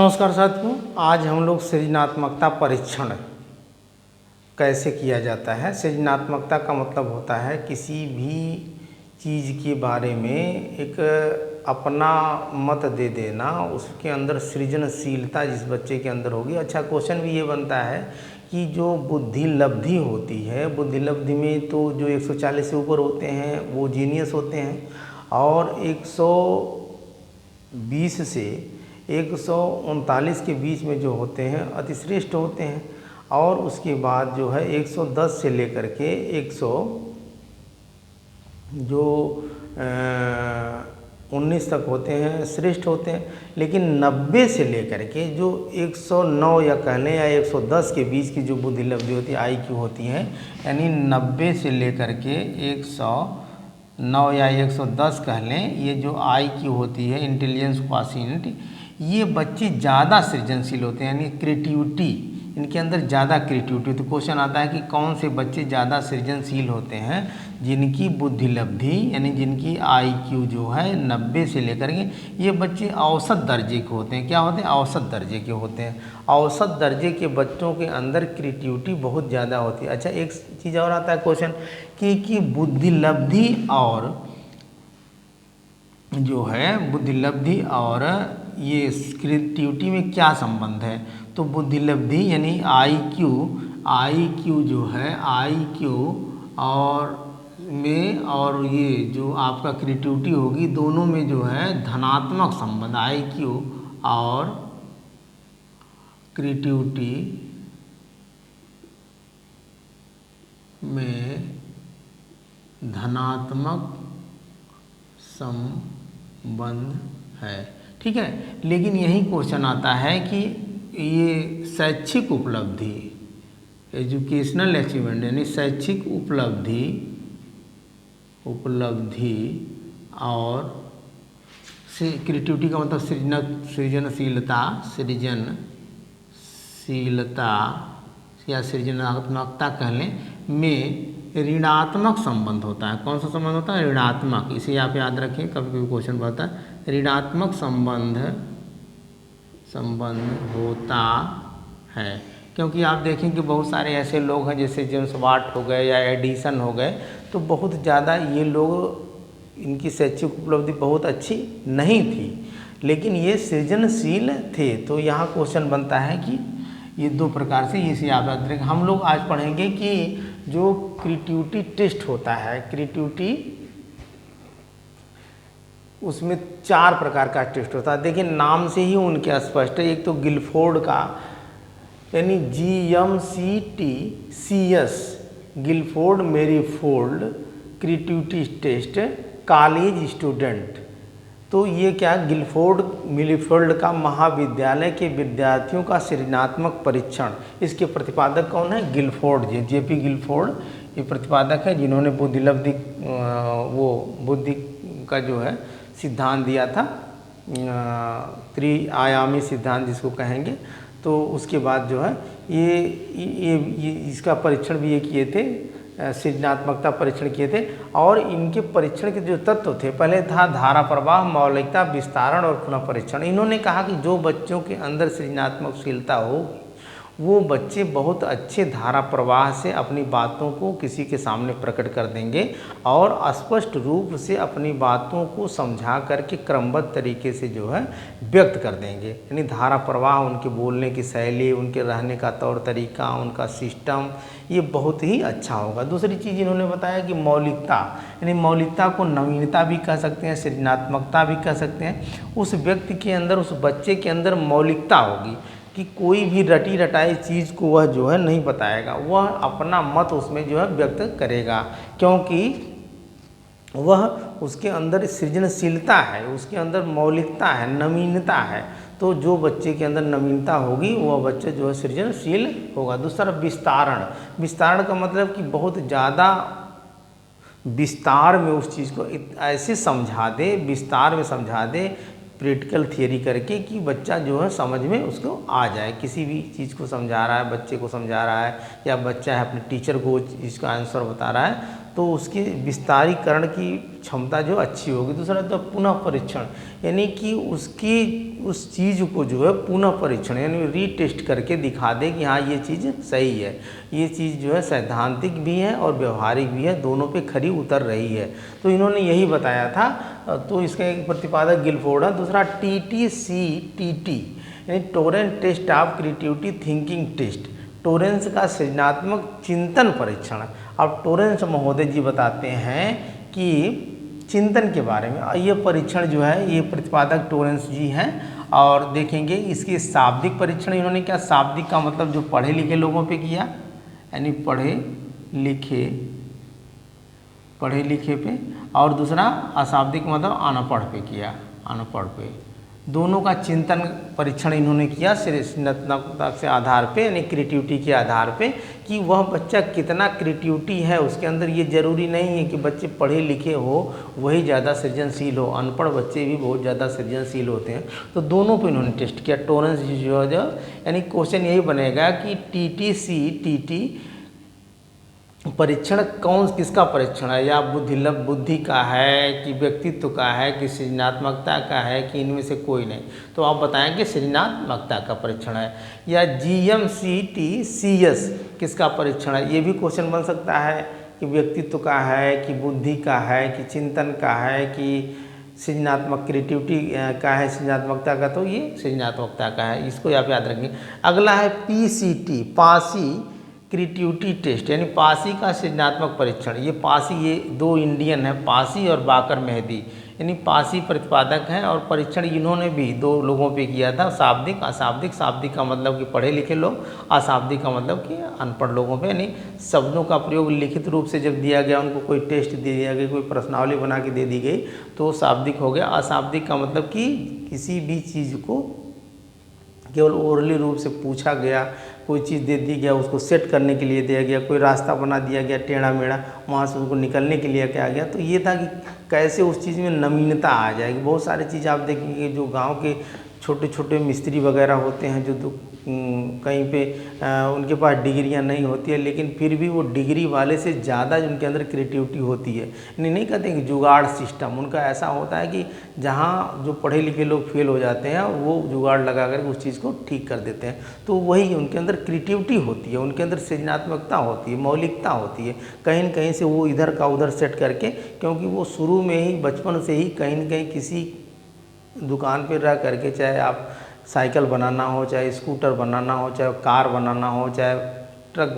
नमस्कार साथियों, आज हम लोग सृजनात्मकता परीक्षण कैसे किया जाता है। सृजनात्मकता का मतलब होता है किसी भी चीज़ के बारे में एक अपना मत दे देना, उसके अंदर सृजनशीलता जिस बच्चे के अंदर होगी। अच्छा, क्वेश्चन भी ये बनता है कि जो बुद्धि लब्धि होती है, बुद्धि लब्धि में तो जो 140 से ऊपर होते हैं वो जीनियस होते हैं, और 120 से 139 के बीच में जो होते हैं अतिश्रेष्ठ होते हैं, और उसके बाद जो है 110 से लेकर के 100 जो 19 तक होते हैं श्रेष्ठ होते हैं। लेकिन 90 से लेकर के जो 109 या कह लें या 110 के बीच की जो बुद्धि लब्धि होती है, IQ होती है, यानी 90 से लेकर के 109 या 110 कह लें, ये जो IQ होती है, इंटेलिजेंस क्वोशिएंट, ये बच्चे ज़्यादा सृजनशील होते हैं, यानी क्रिएटिविटी इनके अंदर ज़्यादा क्रिएटिविटी। तो क्वेश्चन आता है कि कौन से बच्चे ज़्यादा सृजनशील होते हैं, जिनकी बुद्धि लब्धि यानी जिनकी IQ जो है 90 से लेकर के, ये बच्चे औसत दर्जे के होते हैं। क्या होते हैं? औसत दर्जे के होते हैं। औसत दर्जे के बच्चों के अंदर क्रिएटिविटी बहुत ज़्यादा होती है। अच्छा, एक चीज़ और आता है क्वेश्चन कि बुद्धि लब्धि और जो है बुद्धि लब्धि और ये क्रिएटिविटी में क्या संबंध है। तो बुद्धि लब्धि यानी IQ जो है IQ और में और ये जो आपका क्रिएटिविटी होगी, दोनों में जो है धनात्मक संबंध। IQ और क्रिएटिविटी में धनात्मक संबंध है। ठीक है, लेकिन यही क्वेश्चन आता है कि ये शैक्षिक उपलब्धि, एजुकेशनल अचीवमेंट यानी शैक्षिक उपलब्धि और क्रिएटिविटी का मतलब सृजनशीलता या सृजनात्मकता कह लें, में ऋणात्मक संबंध होता है। कौन सा संबंध होता है? ऋणात्मक। इसे आप याद रखें, कभी कभी क्वेश्चन बनता है। ऋणात्मक संबंध होता है, क्योंकि आप देखें कि बहुत सारे ऐसे लोग हैं जैसे जेम्स वाट हो गए या एडिसन हो गए, तो बहुत ज़्यादा ये लोग, इनकी शैक्षिक उपलब्धि बहुत अच्छी नहीं थी, लेकिन ये सृजनशील थे। तो यहाँ क्वेश्चन बनता है कि ये दो प्रकार से, इसे आप याद रखें। हम लोग आज पढ़ेंगे कि जो क्रिएटिविटी टेस्ट होता है, क्रिएटिविटी उसमें 4 प्रकार का टेस्ट होता है। देखिए, नाम से ही उनके स्पष्ट है। एक तो गिलफोर्ड का यानी GMCTCS, Guilford manifold creativity test, college student. तो ये क्या, गिलफोर्ड मैरीफोल्ड का महाविद्यालय के विद्यार्थियों का सृजनात्मक परीक्षण। इसके प्रतिपादक कौन है? गिलफोर्ड जी, JP गिलफोर्ड ये प्रतिपादक है, जिन्होंने बुद्धि लब्धि वो बुद्धि का जो है सिद्धांत दिया था, त्रिआयामी सिद्धांत जिसको कहेंगे। तो उसके बाद जो है ये इसका परीक्षण भी ये किए थे, सृजनात्मकता परीक्षण किए थे। और इनके परीक्षण के जो तत्व थे, पहले था धारा प्रवाह, मौलिकता, विस्तारण और पुनः परीक्षण। इन्होंने कहा कि जो बच्चों के अंदर सृजनात्मकशीलता हो, वो बच्चे बहुत अच्छे धारा प्रवाह से अपनी बातों को किसी के सामने प्रकट कर देंगे और स्पष्ट रूप से अपनी बातों को समझा करके क्रमबद्ध तरीके से जो है व्यक्त कर देंगे। यानी धारा प्रवाह, उनके बोलने की शैली, उनके रहने का तौर तरीका, उनका सिस्टम, ये बहुत ही अच्छा होगा। दूसरी चीज़ इन्होंने बताया कि मौलिकता, यानी मौलिकता को नवीनता भी कह सकते हैं, सृजनात्मकता भी कह सकते हैं। उस व्यक्ति के अंदर, उस बच्चे के अंदर मौलिकता होगी कि कोई भी रटी रटाई चीज़ को वह जो है नहीं बताएगा, वह अपना मत उसमें जो है व्यक्त करेगा, क्योंकि वह उसके अंदर सृजनशीलता है, उसके अंदर मौलिकता है, नवीनता है। तो जो बच्चे के अंदर नवीनता होगी वह बच्चा जो है सृजनशील होगा। दूसरा विस्तारण। विस्तारण का मतलब कि बहुत ज़्यादा विस्तार में उस चीज़ को ऐसे समझा दे, विस्तार में समझा दे प्रैक्टिकल थियरी करके कि बच्चा जो है समझ में उसको आ जाए, किसी भी चीज़ को समझा रहा है, बच्चे को समझा रहा है या बच्चा है अपने टीचर को इसका आंसर बता रहा है तो उसके विस्तारीकरण की क्षमता जो अच्छी होगी। दूसरा तो पुनः परीक्षण, यानी कि उसकी उस चीज़ को जो है पुनः परीक्षण यानी रीटेस्ट करके दिखा दे कि हाँ ये चीज़ सही है, ये चीज़ जो है सैद्धांतिक भी है और व्यवहारिक भी है, दोनों पे खरी उतर रही है। तो इन्होंने यही बताया था। तो इसका एक प्रतिपादक गिलफोर्ड है। दूसरा TTC-TT यानी Torrance test of creativity thinking test, Torrance का सृजनात्मक चिंतन परीक्षण। अब टोरेंस महोदय जी बताते हैं कि चिंतन के बारे में ये परीक्षण जो है ये प्रतिपादक टोरेंस जी हैं। और देखेंगे इसके शाब्दिक परीक्षण इन्होंने क्या, शाब्दिक का मतलब जो पढ़े लिखे लोगों पे किया, यानी पढ़े लिखे पे, और दूसरा अशाब्दिक मतलब अनपढ़ पे किया, अनपढ़ पे। दोनों का चिंतन परीक्षण इन्होंने किया सृजनात्मकता के आधार पे यानी क्रिएटिविटी के आधार पे कि वह बच्चा कितना क्रिएटिविटी है उसके अंदर। ये जरूरी नहीं है कि बच्चे पढ़े लिखे हो वही ज़्यादा सृजनशील हो, अनपढ़ बच्चे भी बहुत ज़्यादा सृजनशील होते हैं। तो दोनों पे इन्होंने टेस्ट किया। टोरेंस जो यानी क्वेश्चन यही बनेगा कि TTC-TT परीक्षण किसका परीक्षण है, या बुद्धि का है कि व्यक्तित्व का है कि सृजनात्मकता का है कि इनमें से कोई नहीं। तो आप बताएंगे सृजनात्मकता का परीक्षण है। या GMCT-CS किसका परीक्षण है, ये भी क्वेश्चन बन सकता है कि व्यक्तित्व का है कि बुद्धि का है कि चिंतन का है कि सृजनात्मक क्रिएटिविटी का है, सृजनात्मकता का। तो ये सृजनात्मकता का है, इसको आप याद रखेंगे। अगला है PCT पासी क्रिएटिविटी टेस्ट यानी पासी का सृजनात्मक परीक्षण। ये पासी ये दो इंडियन है, पासी और बाकर मेहदी, यानी पासी प्रतिपादक हैं और परीक्षण इन्होंने भी दो लोगों पे किया था, शाब्दिक अशाब्दिक। शाब्दिक का मतलब कि पढ़े लिखे लोग, अशाब्दिक का मतलब कि अनपढ़ लोगों पे, यानी शब्दों का प्रयोग लिखित रूप से जब दिया गया, उनको कोई टेस्ट दे दिया गया, कोई प्रश्नावली बना के दे दी गई तो शाब्दिक हो गया। अशाब्दिक का मतलब कि किसी भी चीज़ को केवल ओरली रूप से पूछा गया, कोई चीज़ दे दी गया, उसको सेट करने के लिए दिया गया, कोई रास्ता बना दिया गया टेढ़ा मेढ़ा, वहाँ से उसको निकलने के लिए क्या गया। तो ये था कि कैसे उस चीज़ में नवीनता आ जाएगी। बहुत सारी चीज़ आप देखेंगे जो गांव के छोटे छोटे मिस्त्री वगैरह होते हैं जो कहीं पे उनके पास डिग्रियां नहीं होती है, लेकिन फिर भी वो डिग्री वाले से ज़्यादा उनके अंदर क्रिएटिविटी होती है। नहीं कहते कि जुगाड़ सिस्टम उनका ऐसा होता है कि जहाँ जो पढ़े लिखे लोग फेल हो जाते हैं वो जुगाड़ लगा कर उस चीज़ को ठीक कर देते हैं। तो वही उनके अंदर क्रिएटिविटी होती है, उनके अंदर सृजनात्मकता होती है, मौलिकता होती है। कहीं न कहीं से वो इधर का उधर सेट करके, क्योंकि वो शुरू में ही बचपन से ही कहीं न कहीं किसी दुकान पर रह करके, चाहे आप साइकिल बनाना हो, चाहे स्कूटर बनाना हो, चाहे कार बनाना हो, चाहे ट्रक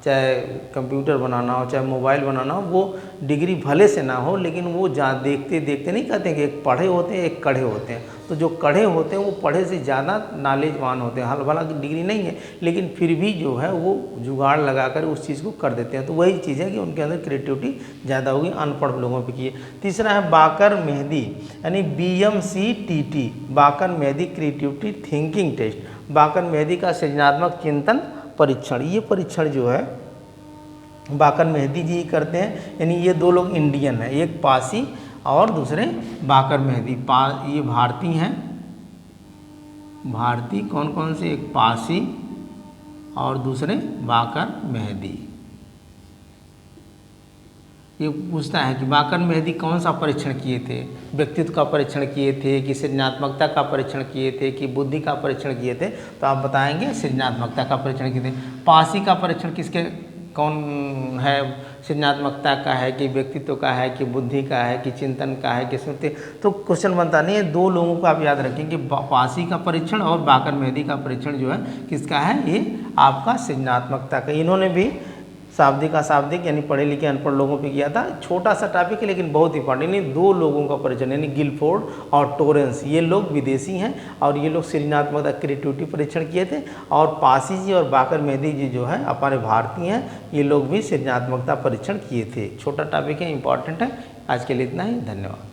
चाहे कंप्यूटर बनाना हो, चाहे मोबाइल बनाना हो, वो डिग्री भले से ना हो, लेकिन वो देखते देखते नहीं कहते कि एक पढ़े होते हैं एक कढ़े होते हैं। तो जो कढ़े होते हैं वो पढ़े से ज़्यादा नॉलेजवान होते हैं। हालांकि डिग्री नहीं है लेकिन फिर भी जो है वो जुगाड़ लगाकर उस चीज़ को कर देते हैं। तो वही चीज़ है कि उनके अंदर क्रिएटिविटी ज़्यादा होगी, अनपढ़ लोगों पे की है। तीसरा है बाकर मेहदी यानी BMCTT बाकर मेहदी क्रिएटिविटी थिंकिंग टेस्ट। बाकर मेहदी का सृजनात्मक चिंतन परीक्षण, ये परीक्षण जो है बाकर मेहदी जी करते हैं। यानी ये दो लोग इंडियन हैं, एक पासी और दूसरे बाकर मेहदी। ये भारतीय हैं, भारतीय कौन कौन से, एक पासी और दूसरे बाकर मेहदी। ये पूछता है कि बाकर मेहदी कौन सा परीक्षण किए थे, व्यक्तित्व का परीक्षण किए थे कि सृजनात्मकता का परीक्षण किए थे कि बुद्धि का परीक्षण किए थे। तो आप बताएंगे सृजनात्मकता का परीक्षण किए थे। पासी का परीक्षण किसके कौन है, सृजनात्मकता का है कि व्यक्तित्व का है कि बुद्धि का है कि चिंतन का है कि स्मृति। तो क्वेश्चन बनता नहीं है। दो लोगों को आप याद रखेंगे, पासी का परीक्षण और बाकर मेहदी का परीक्षण जो है किसका है, ये आपका सृजनात्मकता का। इन्होंने भी शाब्दिक अशाब्दिक यानी पढ़े लिखे अनपढ़ लोगों पे किया था। छोटा सा टॉपिक है लेकिन बहुत इंपॉर्टेंट। यानी दो लोगों का परीक्षण यानी गिलफोर्ड और टोरेंस, ये लोग विदेशी हैं और ये लोग सृजनात्मकता क्रिएटिविटी परीक्षण किए थे। और पासी जी और बाकर मेहदी जी जो है हमारे भारतीय हैं, ये लोग भी सृजनात्मकता परीक्षण किए थे। छोटा टॉपिक है, इंपॉर्टेंट है। आज के लिए इतना ही, धन्यवाद।